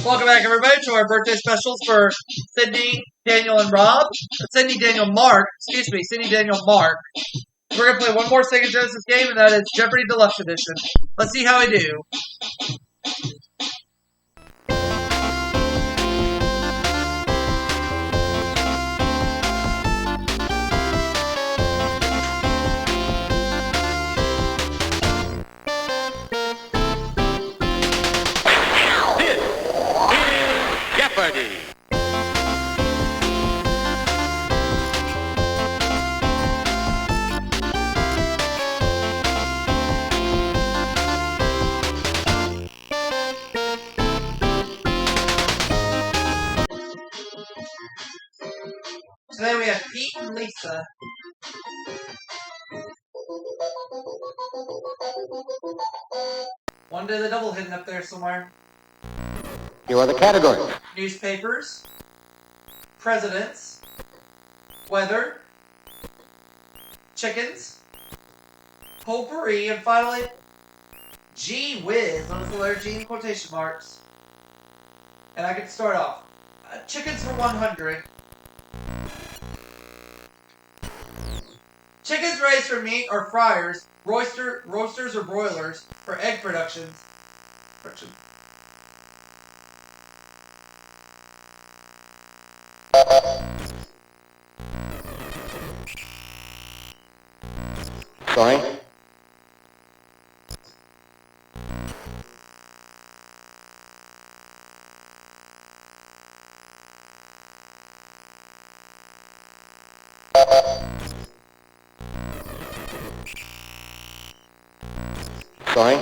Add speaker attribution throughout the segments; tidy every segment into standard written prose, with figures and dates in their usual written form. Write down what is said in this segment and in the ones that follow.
Speaker 1: Welcome back, everybody, to our birthday specials for Sidney, Daniel, and Rob. Sidney, Daniel, Mark. Excuse me, Sidney, Daniel, Mark. We're going to play one more Sega Genesis game, and that is Jeopardy Deluxe Edition. Let's see how I do.
Speaker 2: Jeopardy!
Speaker 1: Today we have Pete and Lisa. One did a double hidden up there somewhere.
Speaker 2: Here are the categories.
Speaker 1: Newspapers, presidents, weather, chickens, potpourri, and finally, gee whiz. Notice the letter G in quotation marks. And I can start off. Chickens for 100. Chickens raised for meat are fryers, roasters or broilers for egg production.
Speaker 2: Sorry? Sorry?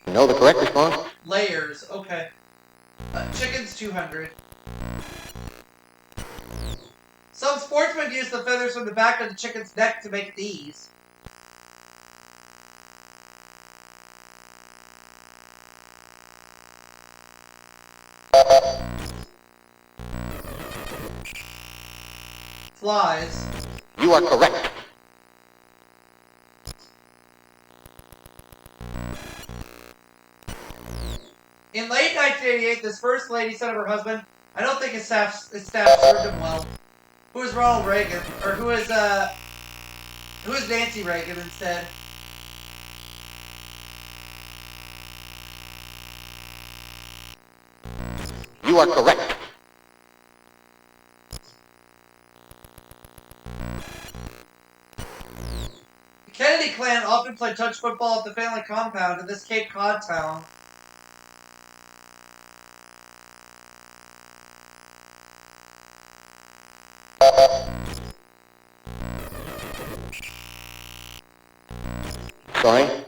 Speaker 2: You know the correct response?
Speaker 1: Layers, okay. Chickens 200. Some sportsmen use the feathers from the back of the chicken's neck to make these. Flies.
Speaker 2: You are correct.
Speaker 1: In late 1988, this first lady said of her husband, "I don't think his staff served him well." Who is Ronald Reagan? Or who is Nancy Reagan instead?
Speaker 2: You are correct.
Speaker 1: The Kennedy clan often played touch football at the family compound in this Cape Cod town.
Speaker 2: Sorry?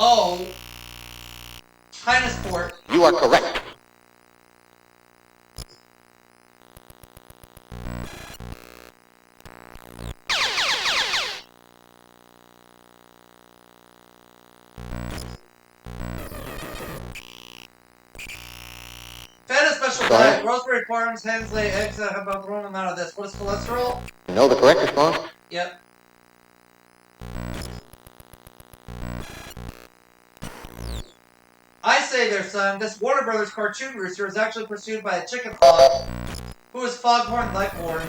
Speaker 1: Oh. Highnesport.
Speaker 2: You are correct.
Speaker 1: Fed a special diet. Rosemary farms, hens lay eggs that have about the wrong amount of this. What is cholesterol?
Speaker 2: You know the correct response?
Speaker 1: Yep. I say there, son, this Warner Brothers cartoon rooster is actually pursued by a chicken hawk, who is Foghorn Leghorn.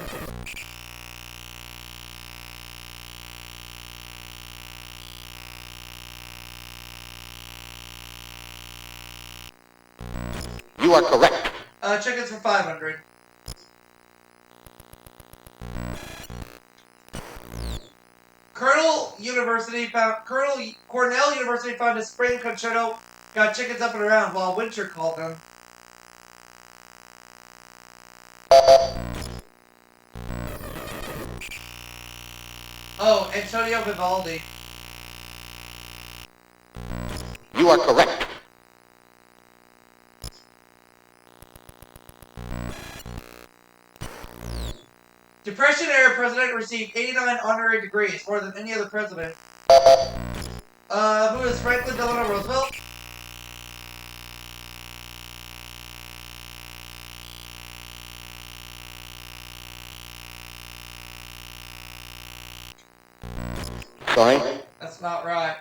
Speaker 2: You are correct.
Speaker 1: Chickens for 500. Cornell University found a spring concerto got chickens up and around while winter called them. Oh, Antonio Vivaldi.
Speaker 2: You are correct.
Speaker 1: Depression era president received 89 honorary degrees, more than any other president. Who is Franklin Delano Roosevelt?
Speaker 2: Sorry?
Speaker 1: That's not right.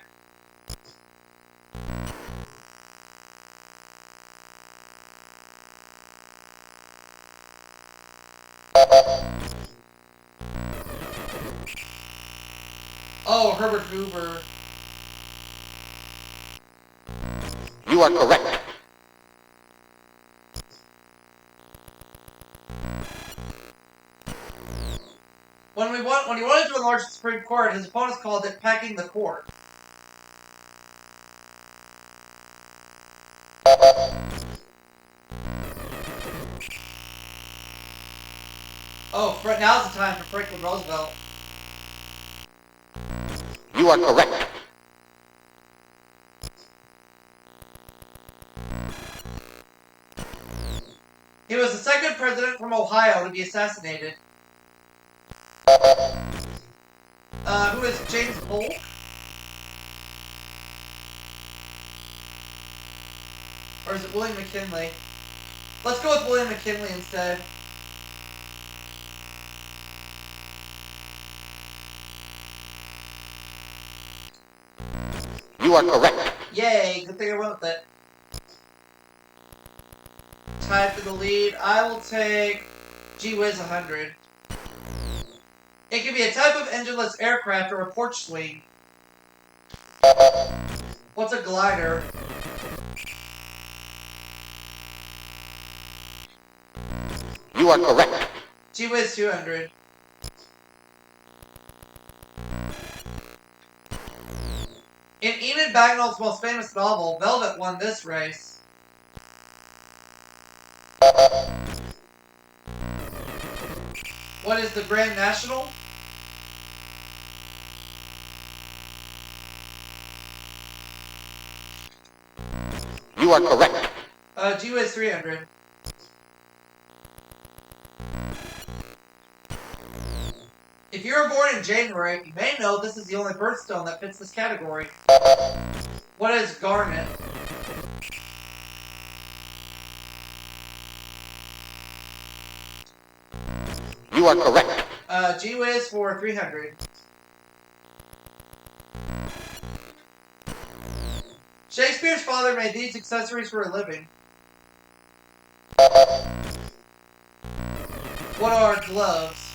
Speaker 1: Oh, Herbert Hoover.
Speaker 2: You are correct.
Speaker 1: When he wanted to enlarge the Supreme Court, his opponents called it packing the court. Oh, now's the time for Franklin Roosevelt.
Speaker 2: You are correct.
Speaker 1: He was the second president from Ohio to be assassinated. Who is James Polk? Or is it William McKinley? Let's go with William McKinley instead.
Speaker 2: You are correct.
Speaker 1: Yay, good thing I went with it. Tied for the lead. I will take G-Wiz 100. It can be a type of engineless aircraft or a porch swing. What's a glider?
Speaker 2: You are correct.
Speaker 1: G-Wiz 200. In Enid Bagnall's most famous novel, Velvet won this race. What is the Grand National?
Speaker 2: You are correct.
Speaker 1: G-Wiz 300. If you were born in January, you may know this is the only birthstone that fits this category. What is garnet?
Speaker 2: You are correct.
Speaker 1: G-Wiz for 300. Shakespeare's father made these accessories for a living. What are gloves?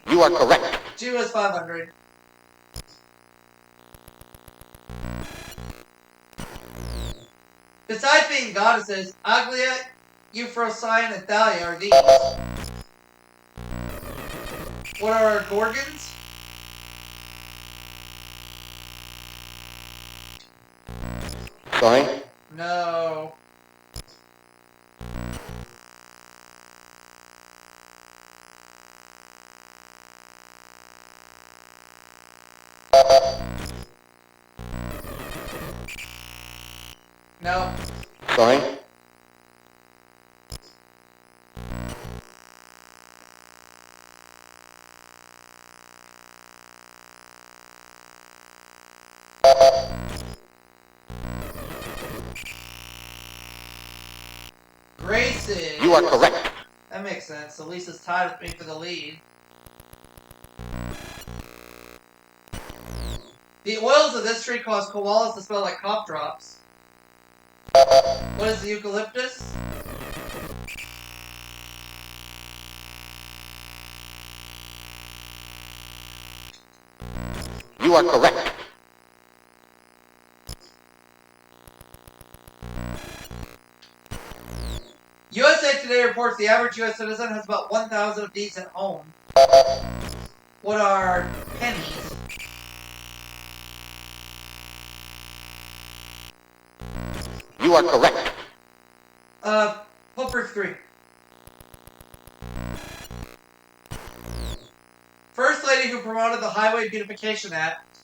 Speaker 2: You are correct.
Speaker 1: G-Wiz 500. Besides being goddesses, Aglaia, Euphrosyne, and Thalia are these. What are gorgons?
Speaker 2: Sorry?
Speaker 1: No. No.
Speaker 2: Sorry?
Speaker 1: Graces.
Speaker 2: You are correct.
Speaker 1: That makes sense. So Lisa's tied with me for the lead. The oils of this tree cause koalas to smell like cough drops. What is the eucalyptus?
Speaker 2: You are correct.
Speaker 1: USA Today reports the average U.S. citizen has about 1,000 of these at home. What are pennies?
Speaker 2: You are correct.
Speaker 1: Poker 3. First lady who promoted the Highway Beautification Act.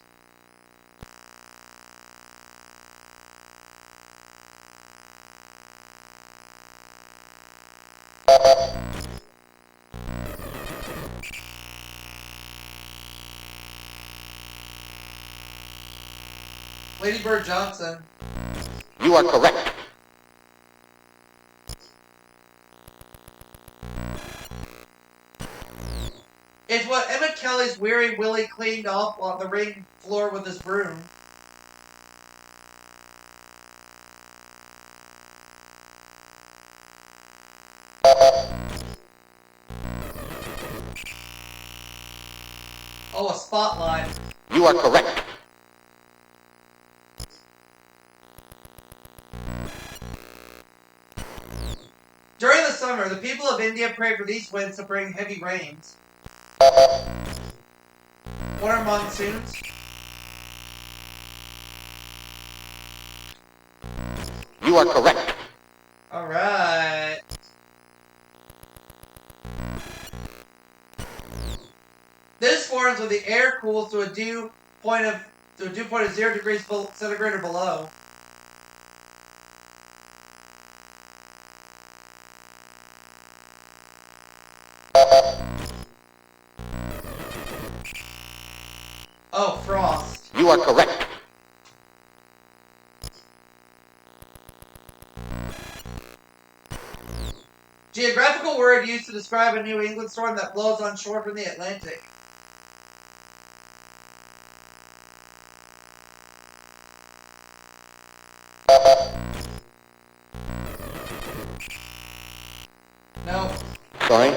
Speaker 1: Lady Bird Johnson.
Speaker 2: You are correct.
Speaker 1: It's what Emmett Kelly's Weary Willie cleaned off on the ring floor with his broom. Oh, a spotlight.
Speaker 2: You are correct.
Speaker 1: During the summer, the people of India pray for these winds to bring heavy rains. What are monsoons?
Speaker 2: You are correct.
Speaker 1: Alright. This forms when the air cools to a dew point of 0 degrees centigrade or below. Oh, frost.
Speaker 2: You are correct.
Speaker 1: Geographical word used to describe a New England storm that blows on shore from the Atlantic. No.
Speaker 2: Sorry.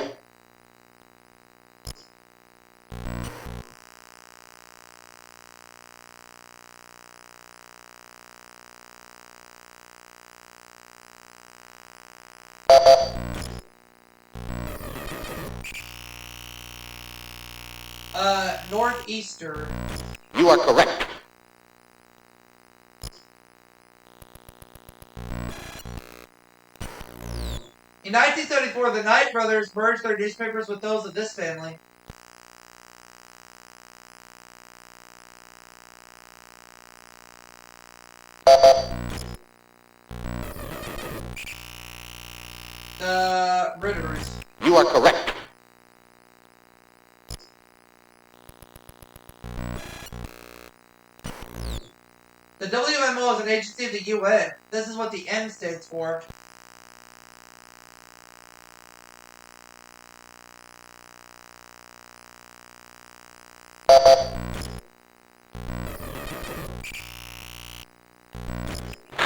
Speaker 1: Northeaster.
Speaker 2: You are correct.
Speaker 1: In 1974, the Knight brothers merged their newspapers with those of this family. The Ritters.
Speaker 2: You are correct.
Speaker 1: The WMO is an agency of the UN. This is what the M stands for.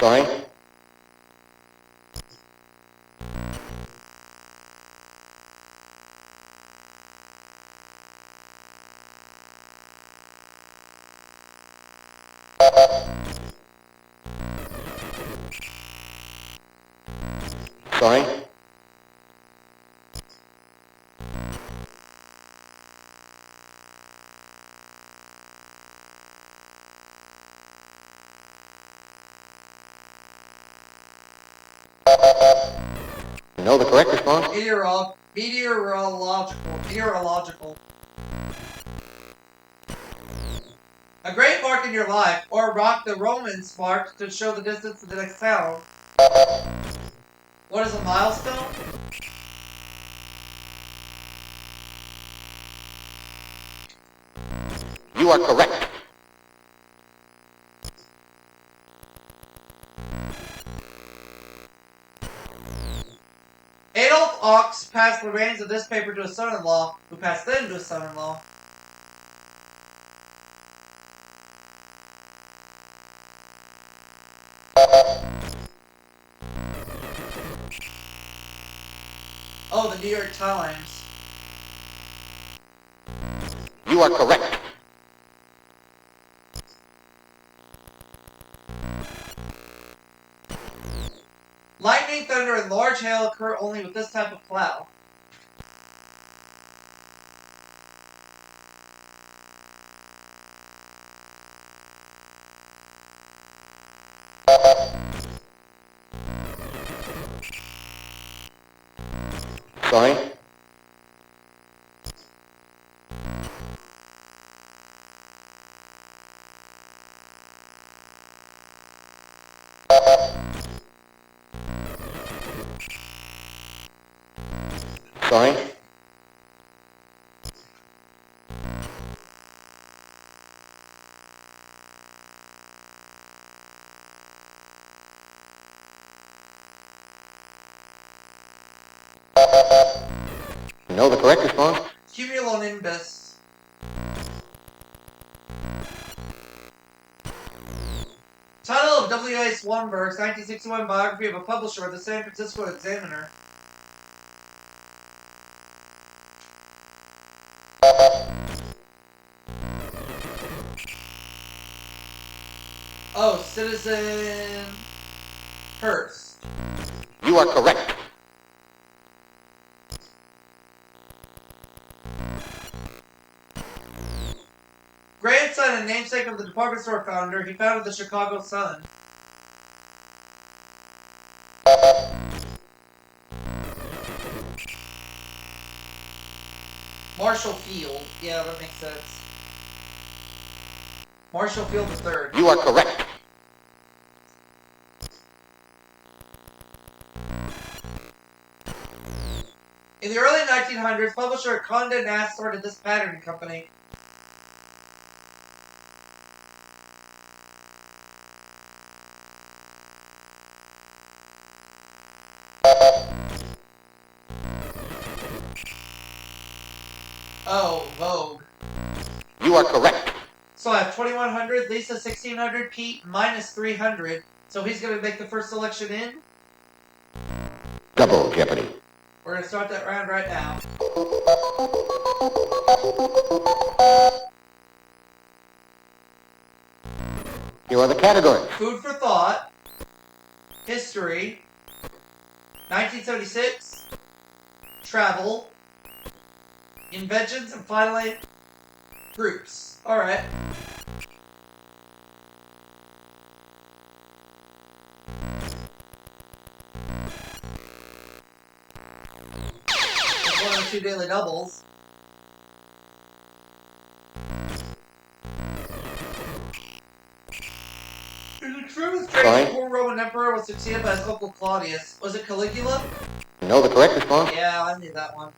Speaker 2: Sorry. Sorry. No, the correct response?
Speaker 1: Meteorological. A great mark in your life, or a rock the Romans marked to show the distance to the next town. What is a milestone?
Speaker 2: You are correct.
Speaker 1: Adolf Ox passed the reins of this paper to his son-in-law, who passed them to his son-in-law. Oh, the New York Times.
Speaker 2: You are correct.
Speaker 1: Lightning, thunder, and large hail occur only with this type of cloud.
Speaker 2: Sorry. Sorry? Know the correct response?
Speaker 1: Cumulonimbus. Title of W.A. Swanberg's 1961 biography of a publisher of the San Francisco Examiner. Oh, Citizen Hearst.
Speaker 2: You are correct.
Speaker 1: Grandson and namesake of the department store founder, he founded the Chicago Sun. Marshall Field. Yeah, that makes sense. Marshall Field III.
Speaker 2: You are correct.
Speaker 1: In the early 1900s, publisher Condé Nast started this patterning company. Oh, Vogue.
Speaker 2: You are correct.
Speaker 1: So I have 2100, Lisa 1600, Pete minus 300. So he's going to make the first selection in.
Speaker 2: Double Jeopardy.
Speaker 1: We're going to start that round right now.
Speaker 2: Here are the categories.
Speaker 1: Food for thought. History. 1976. Travel. Inventions, and finally, groups. Alright. One or two daily doubles. There's a true strange before Roman Emperor was succeeded by his uncle Claudius. Was it Caligula?
Speaker 2: Know the correct response?
Speaker 1: Yeah, I knew that one.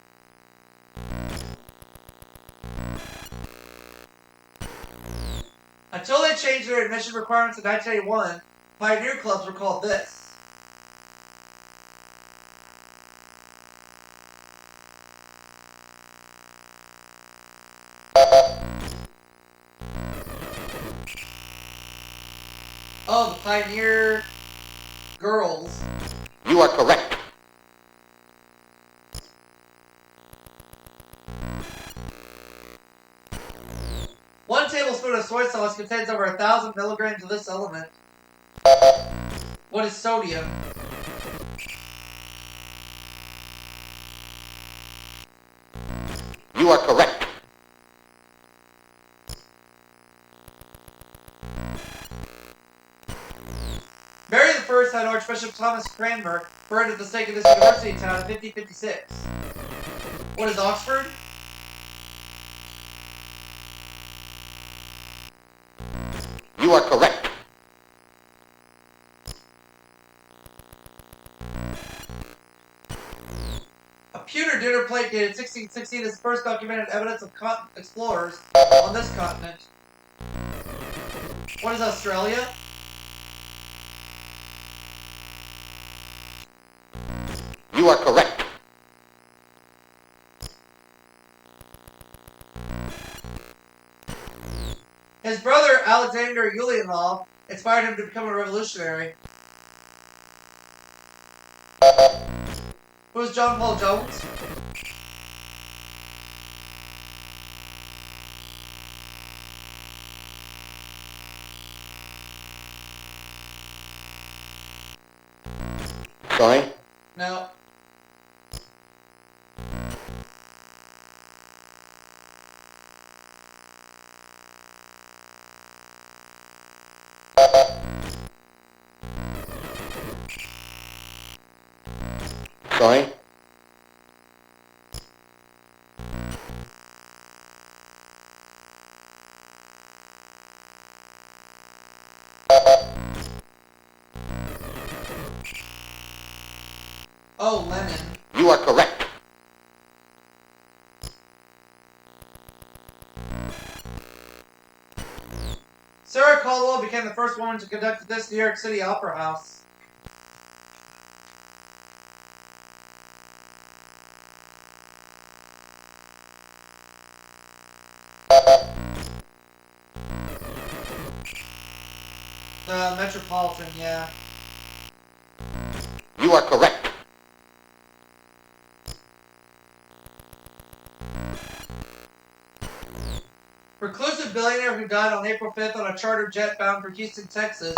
Speaker 1: Until they changed their admission requirements in 1981, pioneer clubs were called this. Oh, the Pioneer Girls.
Speaker 2: You are correct.
Speaker 1: One tablespoon of soy sauce contains over 1,000 milligrams of this element. What is sodium?
Speaker 2: You are correct.
Speaker 1: Mary I had Archbishop Thomas Cranmer burned at the stake of this university town in 1556. What is Oxford?
Speaker 2: You are correct.
Speaker 1: A pewter dinner plate dated 1616 is first documented evidence of explorers on this continent. What is Australia?
Speaker 2: You are correct.
Speaker 1: His brother, Alexander Ulyanov, inspired him to become a revolutionary. Who is John Paul Jones?
Speaker 2: Sorry?
Speaker 1: No.
Speaker 2: Sorry?
Speaker 1: Oh, Lenin.
Speaker 2: You are correct.
Speaker 1: Caldwell became the first woman to conduct this New York City Opera House. The Metropolitan, yeah.
Speaker 2: You are correct.
Speaker 1: Reclusive billionaire who died on April 5th on a charter jet bound for Houston, Texas.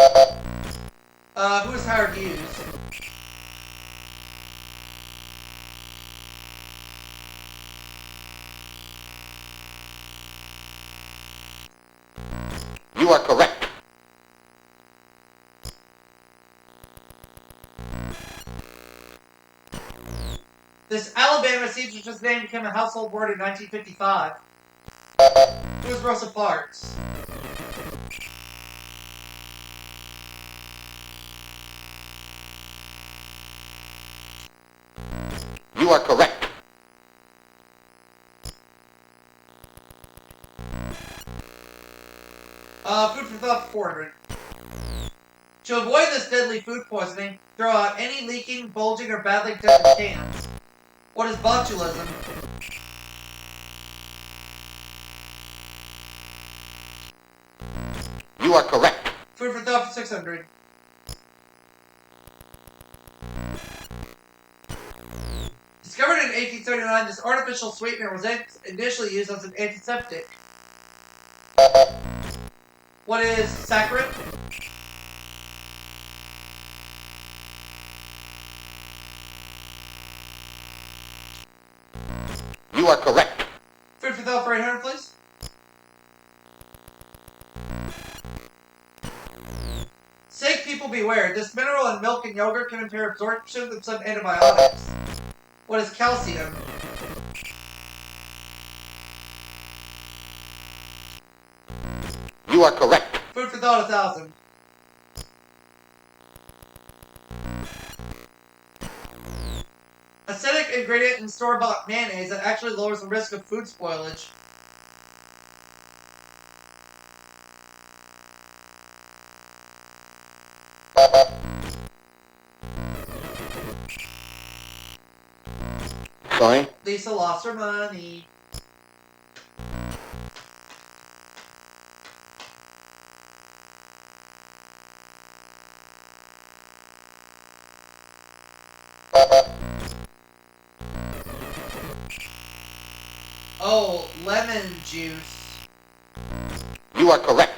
Speaker 1: Who is Howard Hughes?
Speaker 2: You are correct.
Speaker 1: This Alabama seamstress name became a household word in 1955. Who is Rosa Parks?
Speaker 2: You are correct.
Speaker 1: Food for thought 400. To avoid this deadly food poisoning, throw out any leaking, bulging, or badly dented cans. What is botulism?
Speaker 2: You are correct.
Speaker 1: Food for thought for 600. Discovered in 1839, this artificial sweetener was initially used as an antiseptic. What is saccharin?
Speaker 2: You are correct.
Speaker 1: Food for thought for 800, please. Sick people beware. This mineral in milk and yogurt can impair absorption of some antibiotics. What is calcium?
Speaker 2: You are correct.
Speaker 1: Food for thought 1,000. Acidic ingredient in store-bought mayonnaise that actually lowers the risk of food spoilage.
Speaker 2: Sorry?
Speaker 1: Lisa lost her money. Oh, lemon juice.
Speaker 2: You are correct.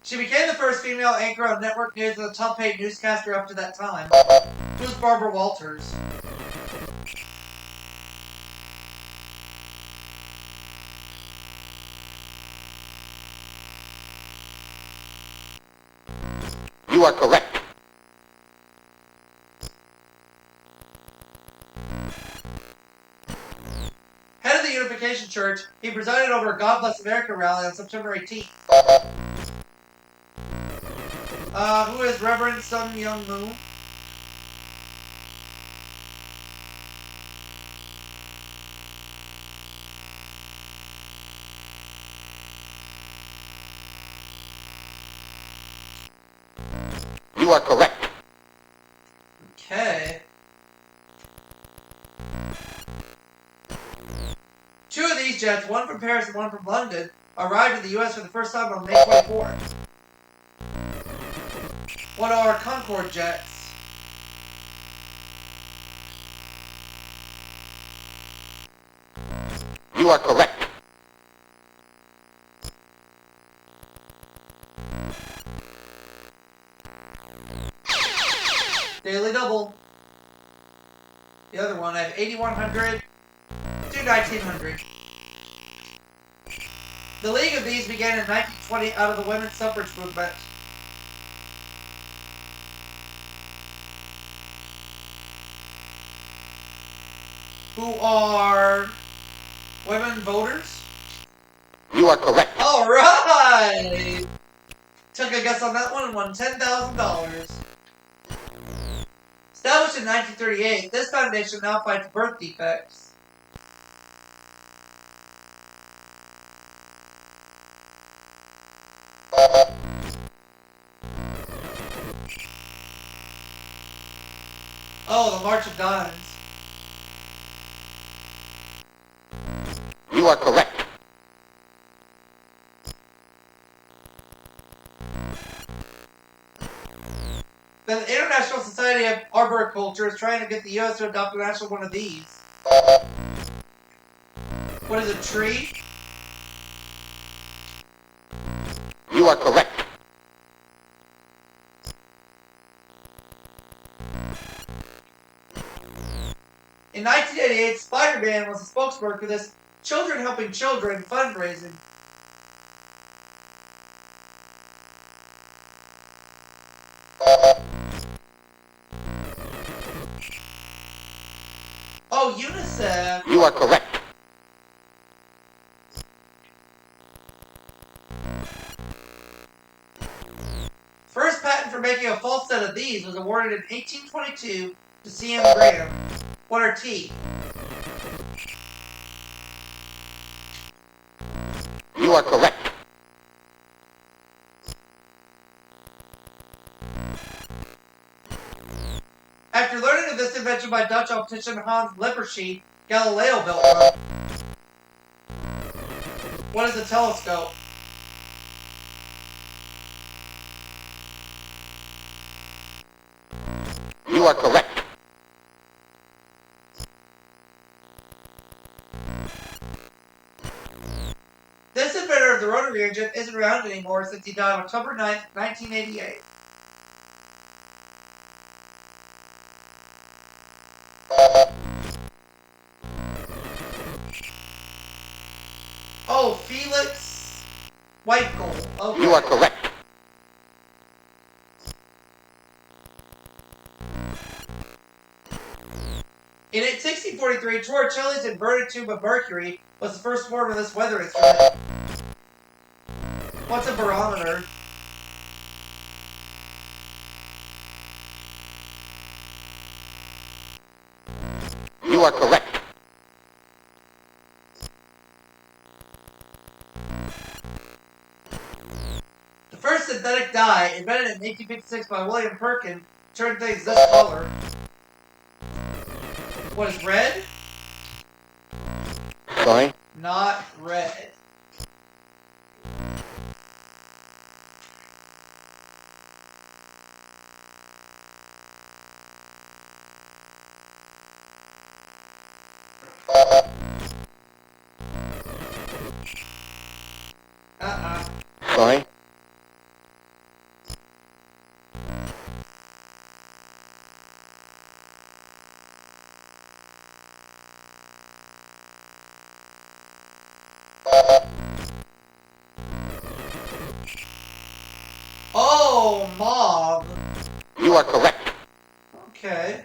Speaker 1: She became the first female anchor on network news and a top-paid newscaster up to that time. Who's Barbara Walters?
Speaker 2: You are correct.
Speaker 1: Head of the Unification Church, he presided over a God Bless America rally on September 18th. Who is Reverend Sun Myung Moon?
Speaker 2: You are correct.
Speaker 1: Okay. Two of these jets, one from Paris and one from London, arrived in the U.S. for the first time on May 24th. What are Concorde jets?
Speaker 2: You are correct.
Speaker 1: Daily double. The other one, I have 8,100 to 1,900. The League of These began in 1920 out of the women's suffrage movement. Who are women voters?
Speaker 2: You are correct.
Speaker 1: All right. Took a guess on that one and won $10,000. Established in 1938, this foundation now fights birth defects. Oh, the March of Dimes.
Speaker 2: You are correct.
Speaker 1: The International Society of Arboriculture is trying to get the U.S. to adopt a national one of these. What is a tree?
Speaker 2: You are correct.
Speaker 1: In 1988, Spider-Man was a spokesperson for this Children Helping Children fundraising. Oh, UNICEF.
Speaker 2: You are correct.
Speaker 1: First patent for making a false set of these was awarded in 1822 to C.M. Graham. What are teeth?
Speaker 2: You are correct.
Speaker 1: After learning of this invention by Dutch optician Hans Lippershey, Galileo built one. What is a telescope?
Speaker 2: You are correct.
Speaker 1: This inventor of the rotary engine isn't around anymore since he died on October 9th, 1988. Oh, Felix Whitegold. Okay.
Speaker 2: You are correct.
Speaker 1: In 1643, Torricelli's inverted tube of mercury was the first form of this weather instrument. What's a barometer?
Speaker 2: You are correct.
Speaker 1: The first synthetic dye, invented in 1856 by William Perkin, turned things this color. What is red?
Speaker 2: Sorry?
Speaker 1: Not red.
Speaker 2: Sorry?
Speaker 1: Oh, mauve.
Speaker 2: You are correct.
Speaker 1: Okay.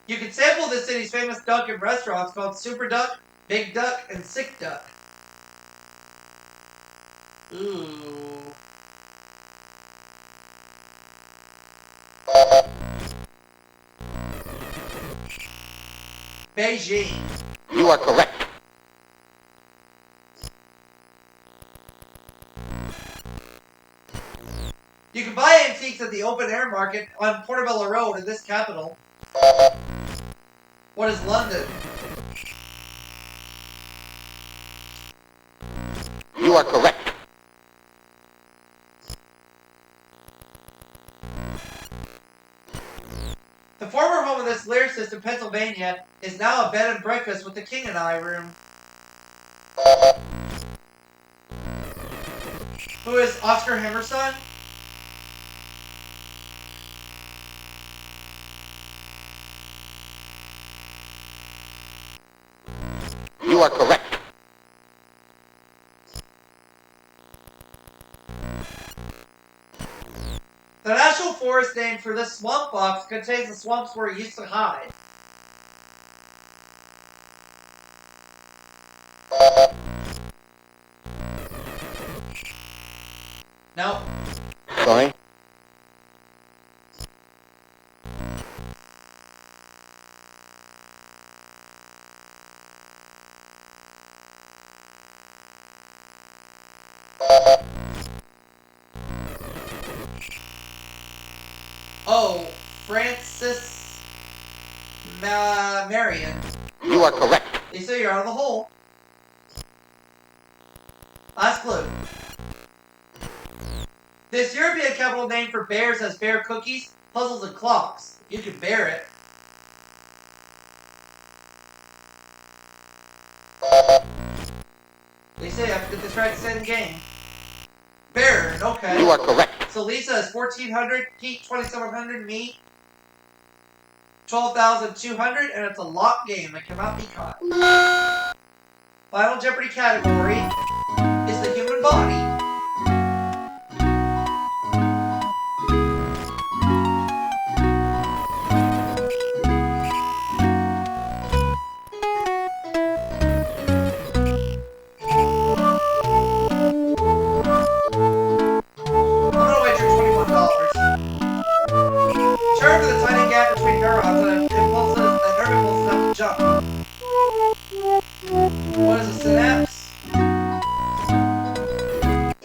Speaker 1: You can sample this city's famous duck in restaurants called Super Duck, Big Duck, and Sick Duck. Ooh. Beijing.
Speaker 2: You are correct.
Speaker 1: You can buy antiques at the open air market on Portobello Road in this capital. What is London?
Speaker 2: You are correct.
Speaker 1: The former home of this lyricist in Pennsylvania is now a bed and breakfast with the King and I room. Who is Oscar Hammerstein?
Speaker 2: You are correct.
Speaker 1: The national forest name for this swamp fox contains the swamps where it used to hide. No.
Speaker 2: Sorry?
Speaker 1: Oh, Francis Marion.
Speaker 2: You are correct.
Speaker 1: They say you're out of the hole. Last clue. This European capital name for bears has bear cookies, puzzles, and clocks. You can bear it. They say I have to get this right to say the game. Baron, okay.
Speaker 2: You are correct.
Speaker 1: So Lisa is 1,400, Pete 2,700, me 12,200, and it's a lock game that cannot be caught. Final Jeopardy category is the human body. Turn for the tiny gap between neurons and nerve impulses have to jump. What is a synapse?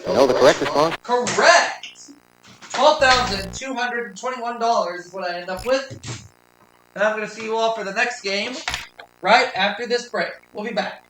Speaker 2: Know the correct response?
Speaker 1: Correct! $12,221 is what I end up with. And I'm going to see you all for the next game right after this break. We'll be back.